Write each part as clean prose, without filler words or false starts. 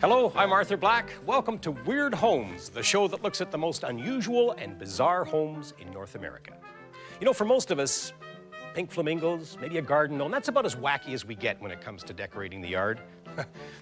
Hello, I'm Arthur Black. Welcome to Weird Homes, the show that looks at the most unusual and bizarre homes in North America. You know, for most of us, pink flamingos, maybe a garden gnome, that's about as wacky as we get when it comes to decorating the yard.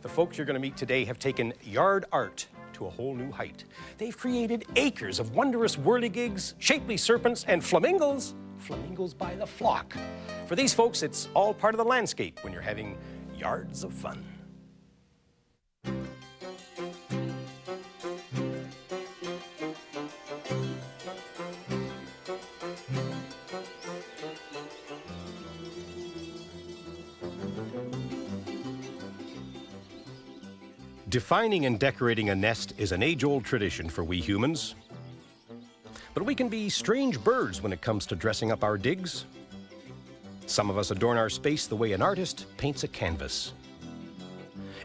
The folks you're going to meet today have taken yard art to a whole new height. They've created acres of wondrous whirligigs, shapely serpents, and flamingos by the flock. For these folks, it's all part of the landscape when you're having yards of fun. Defining and decorating a nest is an age-old tradition for we humans. But we can be strange birds when it comes to dressing up our digs. Some of us adorn our space the way an artist paints a canvas.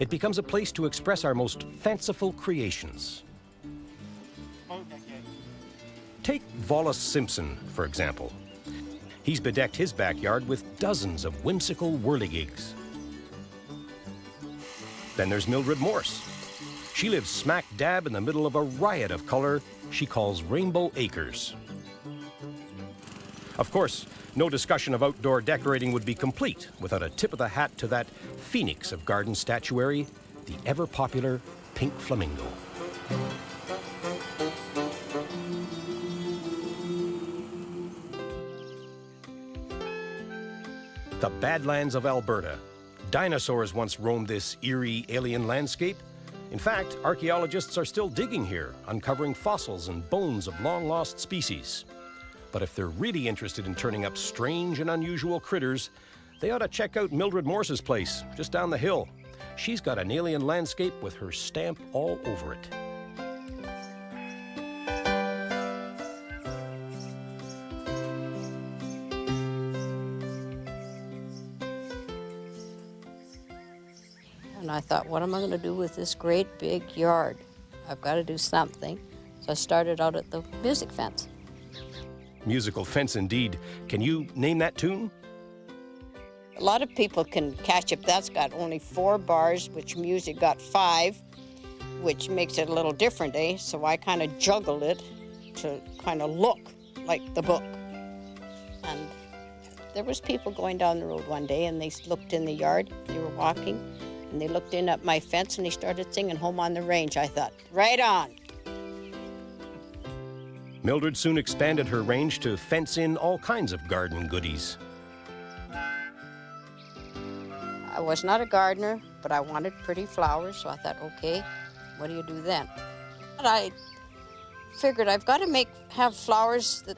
It becomes a place to express our most fanciful creations. Take Violis Simpson, for example. He's bedecked his backyard with dozens of whimsical whirligigs. Then there's Mildred Morse. She lives smack dab in the middle of a riot of color she calls Rainbow Acres. Of course, no discussion of outdoor decorating would be complete without a tip of the hat to that phoenix of garden statuary, the ever-popular pink flamingo. The Badlands of Alberta. Dinosaurs once roamed this eerie alien landscape. In fact, archaeologists are still digging here, uncovering fossils and bones of long-lost species. But if they're really interested in turning up strange and unusual critters, they ought to check out Mildred Morse's place, just down the hill. She's got an alien landscape with her stamp all over it. And I thought, what am I going to do with this great big yard? I've got to do something. So I started out at the music fence. Musical fence indeed. Can you name that tune? A lot of people can catch up. That's got only 4 bars, which music got 5, which makes it a little different, eh? So I kind of juggled it to kind of look like the book. And there was people going down the road one day, and they looked in the yard. They were walking. And they looked in at my fence and they started singing Home on the Range. I thought, right on. Mildred soon expanded her range to fence in all kinds of garden goodies. I was not a gardener, but I wanted pretty flowers, so I thought, okay, what do you do then? But I figured I've got to have flowers that,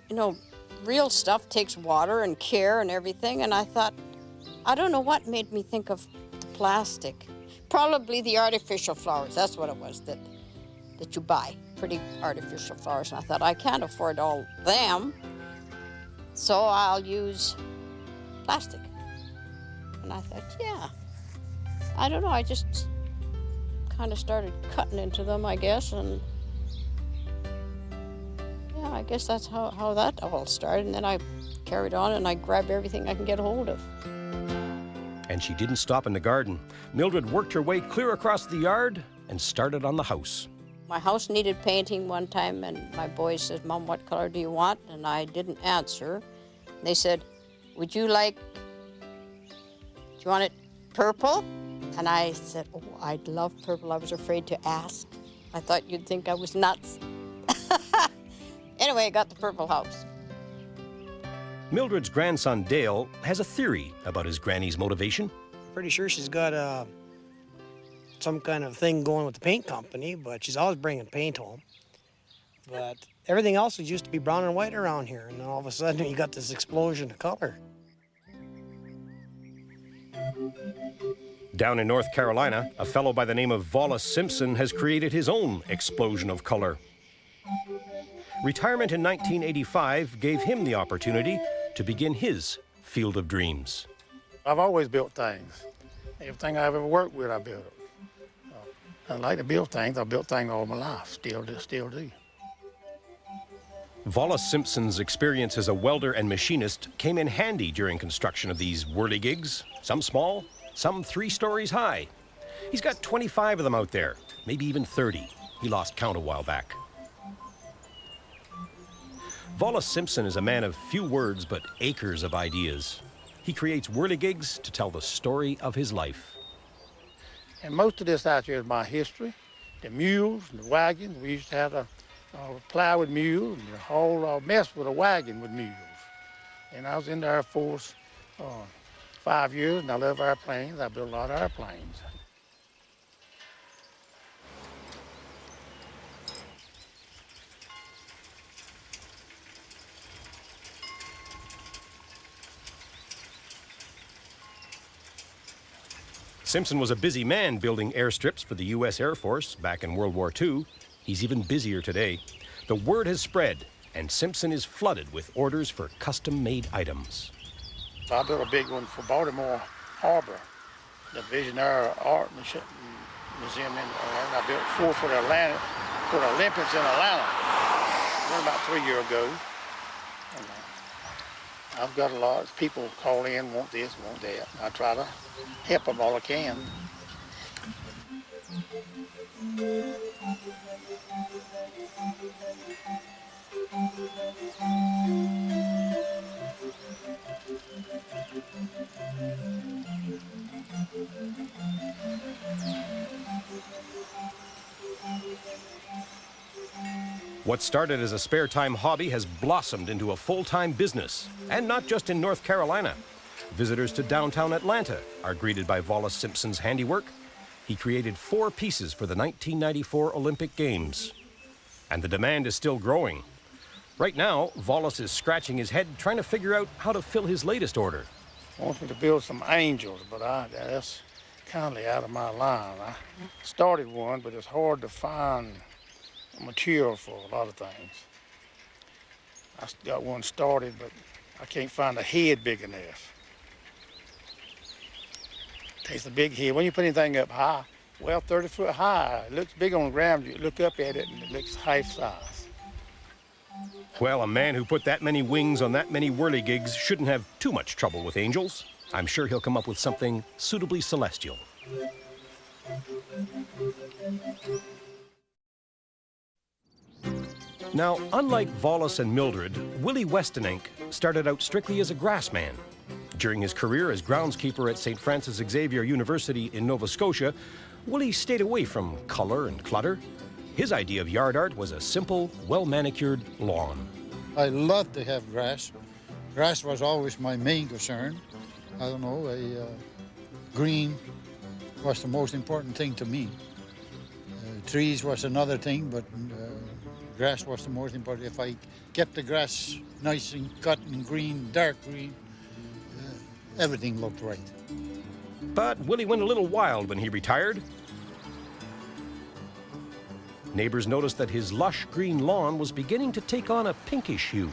you know, real stuff takes water and care and everything. And I thought, I don't know what made me think of plastic. Probably the artificial flowers. That's what it was that you buy, pretty artificial flowers. And I thought, I can't afford all them, so I'll use plastic. And I thought, yeah, I don't know, I just kind of started cutting into them, I guess, and yeah, I guess that's how that all started. And then I carried on and I grabbed everything I can get a hold of. And she didn't stop in the garden. Mildred worked her way clear across the yard and started on the house. My house needed painting one time, and my boys said, Mom, what color do you want? And I didn't answer. They said, do you want it purple? And I said, oh, I'd love purple. I was afraid to ask. I thought you'd think I was nuts. Anyway, I got the purple house. Mildred's grandson, Dale, has a theory about his granny's motivation. Pretty sure she's got some kind of thing going with the paint company, but she's always bringing paint home. But everything else used to be brown and white around here, and then all of a sudden you got this explosion of color. Down in North Carolina, a fellow by the name of Violis Simpson has created his own explosion of color. Retirement in 1985 gave him the opportunity to begin his field of dreams. I've always built things. Everything I've ever worked with, I built it. I like to build things. I've built things all my life, still do. Violis Simpson's experience as a welder and machinist came in handy during construction of these whirligigs, some small, some 3 stories high. He's got 25 of them out there, maybe even 30. He lost count a while back. Violis Simpson is a man of few words but acres of ideas. He creates whirligigs to tell the story of his life. And most of this out here is my history. The mules and the wagons. We used to have a plow with mules and the whole mess with a wagon with mules. And I was in the Air Force 5 years, and I love airplanes. I built a lot of airplanes. Simpson was a busy man building airstrips for the U.S. Air Force back in World War II. He's even busier today. The word has spread, and Simpson is flooded with orders for custom-made items. I built a big one for Baltimore Harbor, the Visionary Art Museum, and I built 4 for the Olympics in Atlanta. About 3 years ago. And, I've got a lot of people call in, want this, want that. I try to help them all I can. What started as a spare time hobby has blossomed into a full-time business, and not just in North Carolina. Visitors to downtown Atlanta are greeted by Violis Simpson's handiwork. He created 4 pieces for the 1994 Olympic Games. And the demand is still growing. Right now, Violis is scratching his head trying to figure out how to fill his latest order. I want me to build some angels, but that's kind of out of my line. I started one, but it's hard to find material for a lot of things. I got one started, but I can't find a head big enough. Takes a big head. When you put anything up high, well, 30 foot high, it looks big on the ground. You look up at it and it looks half size. Well, a man who put that many wings on that many whirligigs shouldn't have too much trouble with angels. I'm sure he'll come up with something suitably celestial. Now, unlike Violis and Mildred, Willie Westenink started out strictly as a grassman. During his career as groundskeeper at St. Francis Xavier University in Nova Scotia, Willie stayed away from color and clutter. His idea of yard art was a simple, well-manicured lawn. I love to have grass. Grass was always my main concern. I don't know, green was the most important thing to me. Trees was another thing, but grass was the most important. If I kept the grass nice and cut and green, dark green, everything looked right. But Willie went a little wild when he retired. Neighbors noticed that his lush green lawn was beginning to take on a pinkish hue.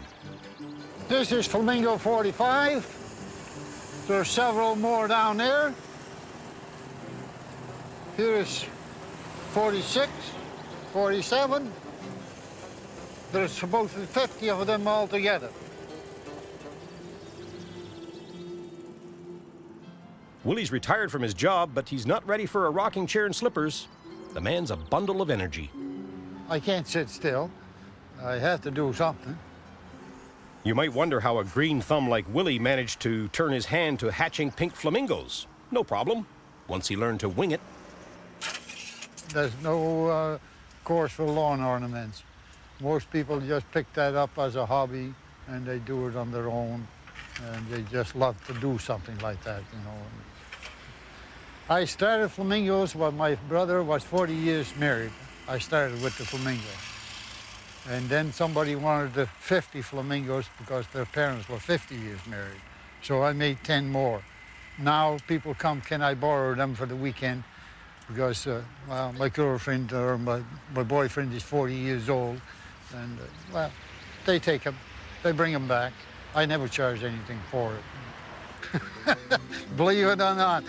This is Flamingo 45. There's several more down there. Here is 46, 47. There's supposed to be 50 of them all together. Willie's retired from his job, but he's not ready for a rocking chair and slippers. The man's a bundle of energy. I can't sit still. I have to do something. You might wonder how a green thumb like Willie managed to turn his hand to hatching pink flamingos. No problem, once he learned to wing it. There's no course for lawn ornaments. Most people just pick that up as a hobby and they do it on their own and they just love to do something like that, you know. I started flamingos when my brother was 40 years married. I started with the flamingo. And then somebody wanted the 50 flamingos because their parents were 50 years married. So I made 10 more. Now people come, can I borrow them for the weekend? Because, well, my girlfriend or my boyfriend is 40 years old. And, well, they take them, they bring them back. I never charge anything for it. Believe it or not.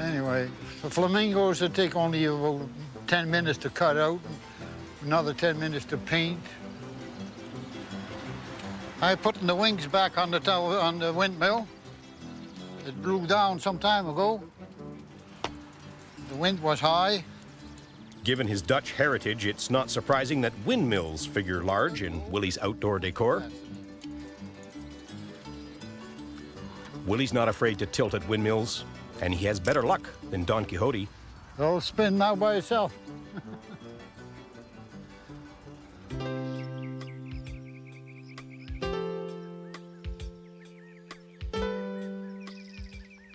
Anyway, the flamingos that take only about 10 minutes to cut out, another 10 minutes to paint. I put the wings back on the windmill. It blew down some time ago. the wind was high. Given his Dutch heritage, it's not surprising that windmills figure large in Willie's outdoor decor. Willie's not afraid to tilt at windmills, and he has better luck than Don Quixote. It'll spin now by itself.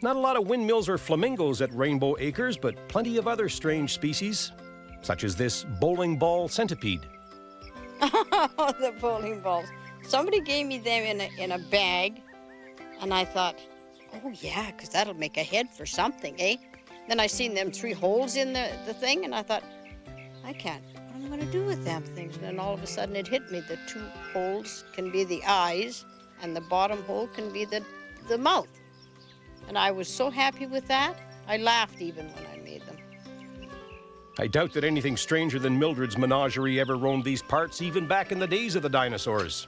Not a lot of windmills or flamingos at Rainbow Acres, but plenty of other strange species, such as this bowling ball centipede. Oh, the bowling balls. Somebody gave me them in a bag, and I thought, oh yeah, because that'll make a head for something, eh? Then I seen them 3 holes in the thing, and I thought, I can't, what am I gonna do with them things? And then all of a sudden it hit me, the 2 holes can be the eyes, and the bottom hole can be the mouth. And I was so happy with that, I laughed even when I made them. I doubt that anything stranger than Mildred's menagerie ever roamed these parts, even back in the days of the dinosaurs.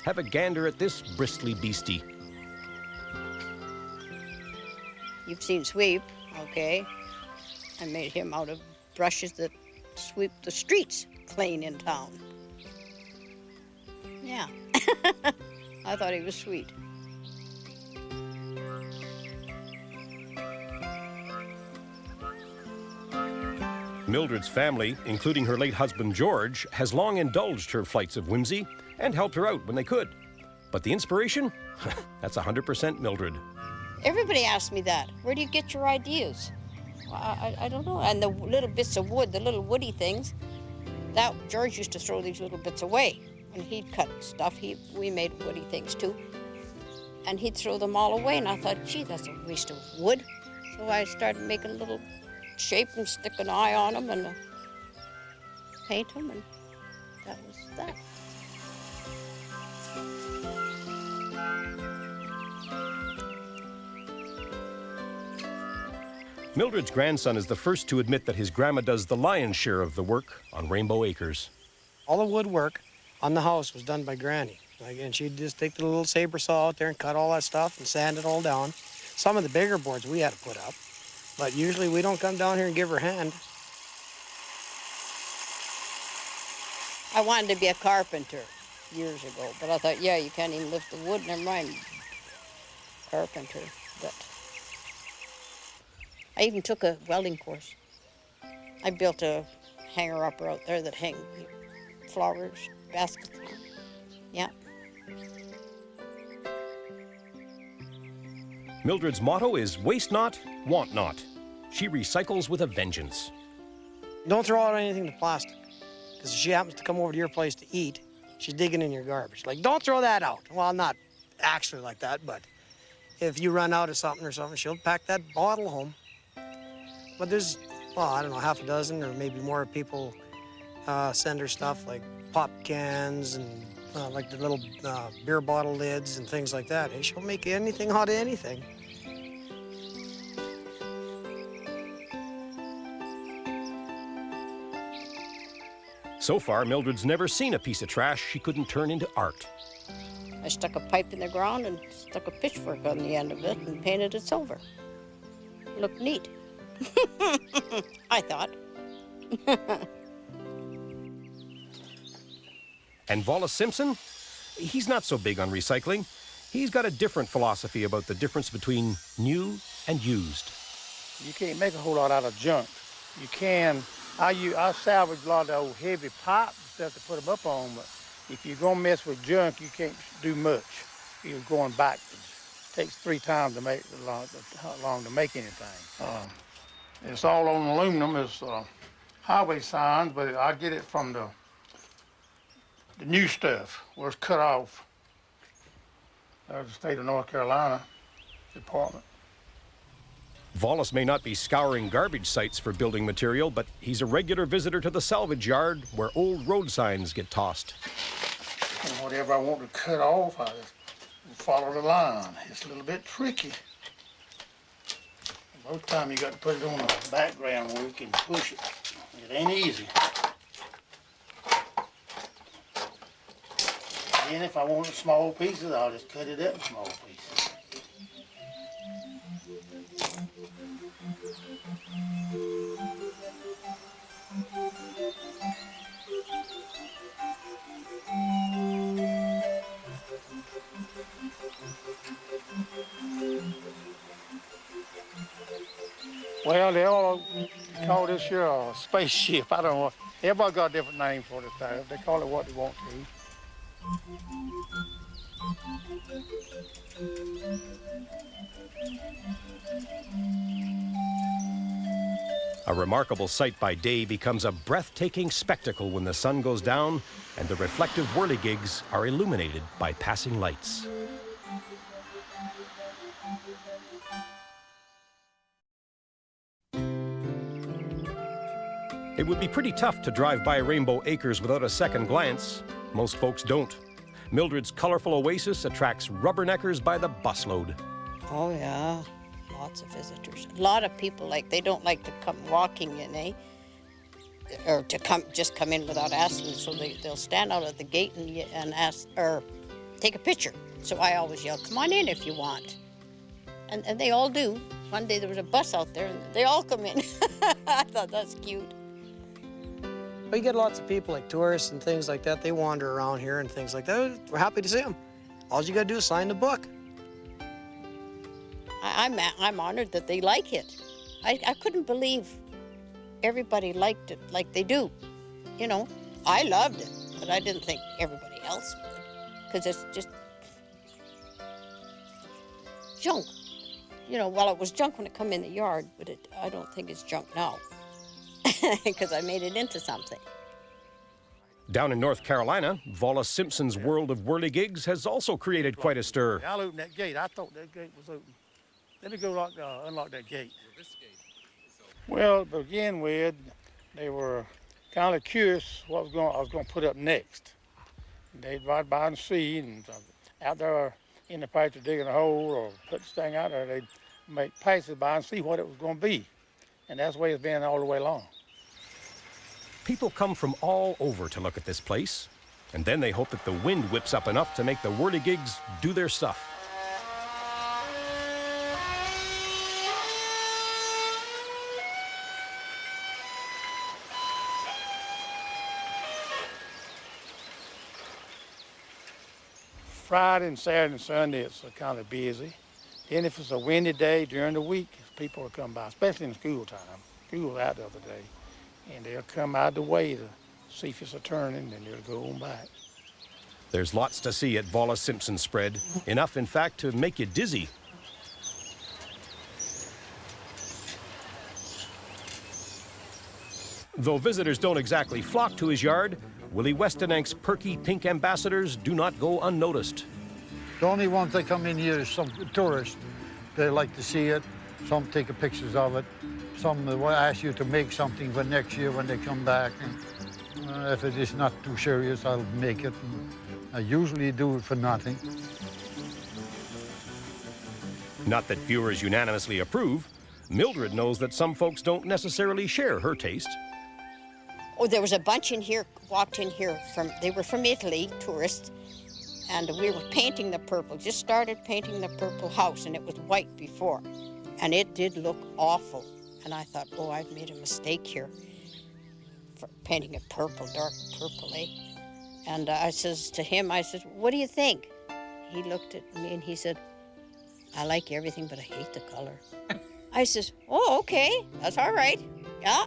Have a gander at this bristly beastie. You've seen Sweep, okay? I made him out of brushes that sweep the streets clean in town. Yeah, I thought he was sweet. Mildred's family, including her late husband George, has long indulged her flights of whimsy and helped her out when they could. But the inspiration? That's 100% Mildred. Everybody asks me that. Where do you get your ideas? Well, I don't know. And the little bits of wood, the little woody things, that George used to throw these little bits away. When he'd cut stuff, we made woody things too. And he'd throw them all away, and I thought, gee, that's a waste of wood. So I started making a little shape and stick an eye on them and paint them, and that was that. Mildred's grandson is the first to admit that his grandma does the lion's share of the work on Rainbow Acres. All the woodwork on the house was done by Granny. And she'd just take the little saber saw out there and cut all that stuff and sand it all down. Some of the bigger boards we had to put up, but usually we don't come down here and give her a hand. I wanted to be a carpenter years ago, but I thought, yeah, you can't even lift the wood, never mind carpenter. But I even took a welding course. I built a hanger-upper out there that hang flowers, baskets on. Yeah. Mildred's motto is waste not, want not. She recycles with a vengeance. Don't throw out anything to plastic, because if she happens to come over to your place to eat, she's digging in your garbage. Like, don't throw that out. Well, not actually like that, but if you run out of something or something, she'll pack that bottle home. But there's, well, I don't know, half a dozen or maybe more people send her stuff like pop cans and like the little beer bottle lids and things like that. Hey, she'll make anything out of anything. So far, Mildred's never seen a piece of trash she couldn't turn into art. I stuck a pipe in the ground and stuck a pitchfork on the end of it and painted it silver. Looked neat. I thought. And Violis Simpson? He's not so big on recycling. He's got a different philosophy about the difference between new and used. You can't make a whole lot out of junk. You can. I salvage a lot of the old heavy pipe stuff to put them up on, but if you're gonna mess with junk, you can't do much. You're going backwards. It takes 3 times to make long to make anything. It's all on aluminum. It's highway signs, but I get it from the new stuff where it's cut off. There's the state of North Carolina Department. Violis may not be scouring garbage sites for building material, but he's a regular visitor to the salvage yard where old road signs get tossed. And whatever I want to cut off, I just follow the line. It's a little bit tricky. Most time you got to put it on the background where you can push it. It ain't easy. Then if I want small pieces, I'll just cut it up in small pieces. Well, they all call this here a spaceship. I don't know. Everybody got a different name for this thing. They call it what they want to. A remarkable sight by day becomes a breathtaking spectacle when the sun goes down and the reflective whirligigs are illuminated by passing lights. It would be pretty tough to drive by Rainbow Acres without a second glance. Most folks don't. Mildred's colorful oasis attracts rubberneckers by the busload. Oh, yeah. Lots of visitors. A lot of people, like, they don't like to come walking in, eh? Or to just come in without asking, so they'll stand out at the gate and ask, or take a picture. So I always yell, come on in if you want. And they all do. One day there was a bus out there, and they all come in. I thought that's cute. But you get lots of people like tourists and things like that. They wander around here and things like that. We're happy to see them. All you got to do is sign the book. I'm honored that they like it. I couldn't believe everybody liked it like they do. You know, I loved it, but I didn't think everybody else would, because it's just junk. You know, well, it was junk when it come in the yard, but I don't think it's junk now, because I made it into something. Down in North Carolina, Violis Simpson's world of whirligigs has also created quite a stir. I'll open that gate. I thought that gate was open. Let me go unlock that gate. Well, to begin with, they were kind of curious what I was going to put up next. They'd ride by and see, and out there in the pasture digging a hole or put this thing out there, they'd make passes by and see what it was going to be. And that's the way it's been all the way along. People come from all over to look at this place, and then they hope that the wind whips up enough to make the whirligigs do their stuff. Friday and Saturday and Sunday, it's kind of busy. Then if it's a windy day during the week, people will come by, especially in school time. School was out the other day, and they'll come out the way to see if it's a turning, and they'll go on back. There's lots to see at Violis Simpson's spread. Enough, in fact, to make you dizzy. Though visitors don't exactly flock to his yard, Willie Westenank's perky pink ambassadors do not go unnoticed. The only ones that come in here is some tourists. They like to see it. Some take pictures of it. Some will ask you to make something for next year when they come back. And, if it is not too serious, I'll make it. And I usually do it for nothing. Not that viewers unanimously approve. Mildred knows that some folks don't necessarily share her taste. Oh, there was a bunch in here, walked in here they were from Italy, tourists, and we were painting the purple, just started painting the purple house, and it was white before. And it did look awful. And I thought, oh, I've made a mistake here for painting it purple, dark purple, eh? And I says to him, I said, what do you think? He looked at me and he said, I like everything, but I hate the color. I says, oh, okay, that's all right, yeah.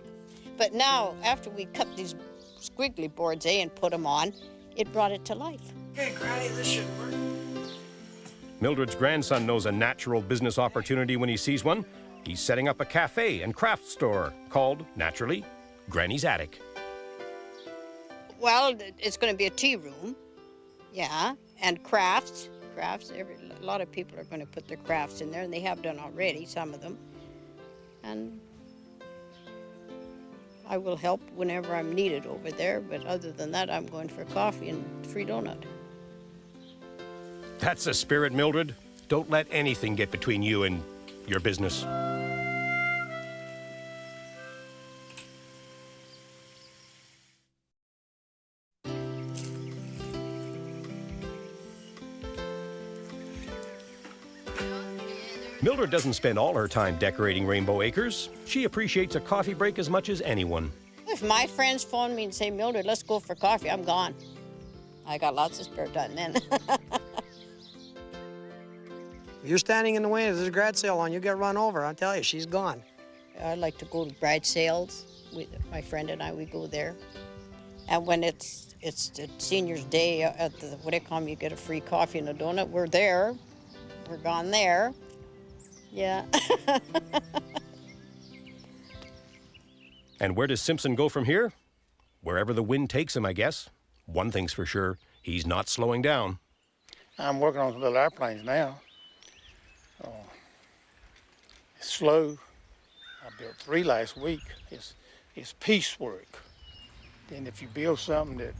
But now, after we cut these squiggly boards, and put them on, it brought it to life. Okay, Granny, this should work. Mildred's grandson knows a natural business opportunity when he sees one. He's setting up a cafe and craft store called, naturally, Granny's Attic. Well, it's going to be a tea room, yeah, and crafts. A lot of people are going to put their crafts in there, and they have done already, some of them. And I will help whenever I'm needed over there, but other than that, I'm going for coffee and free donut. That's the spirit, Mildred. Don't let anything get between you and your business. Mildred doesn't spend all her time decorating Rainbow Acres. She appreciates a coffee break as much as anyone. If my friends phone me and say, Mildred, let's go for coffee, I'm gone. I got lots of spare time then. If you're standing in the way, there's a garage sale on, you get run over. I'll tell you, she's gone. I like to go to garage sales. My friend and I, we go there. And when it's the seniors' day at the, what do you call them, you get a free coffee and a donut. We're there. We're gone there. Yeah. And where does Simpson go from here? Wherever the wind takes him, I guess. One thing's for sure, he's not slowing down. I'm working on some little airplanes now. It's slow. I built 3 last week. It's piecework. And if you build something that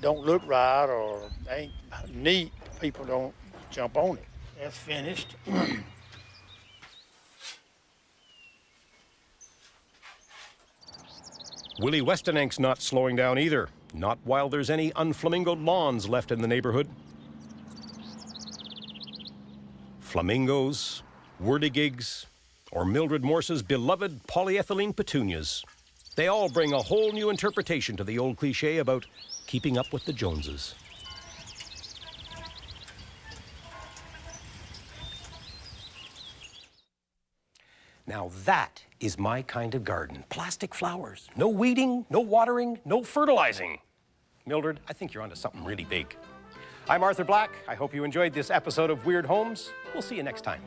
don't look right or ain't neat, people don't jump on it. That's finished. Willie Westenank's not slowing down either. Not while there's any unflamingoed lawns left in the neighborhood. Flamingos, whirligigs, or Mildred Morse's beloved polyethylene petunias. They all bring a whole new interpretation to the old cliche about keeping up with the Joneses. Now that is my kind of garden. Plastic flowers. No weeding, no watering, no fertilizing. Mildred, I think you're onto something really big. I'm Arthur Black. I hope you enjoyed this episode of Weird Homes. We'll see you next time.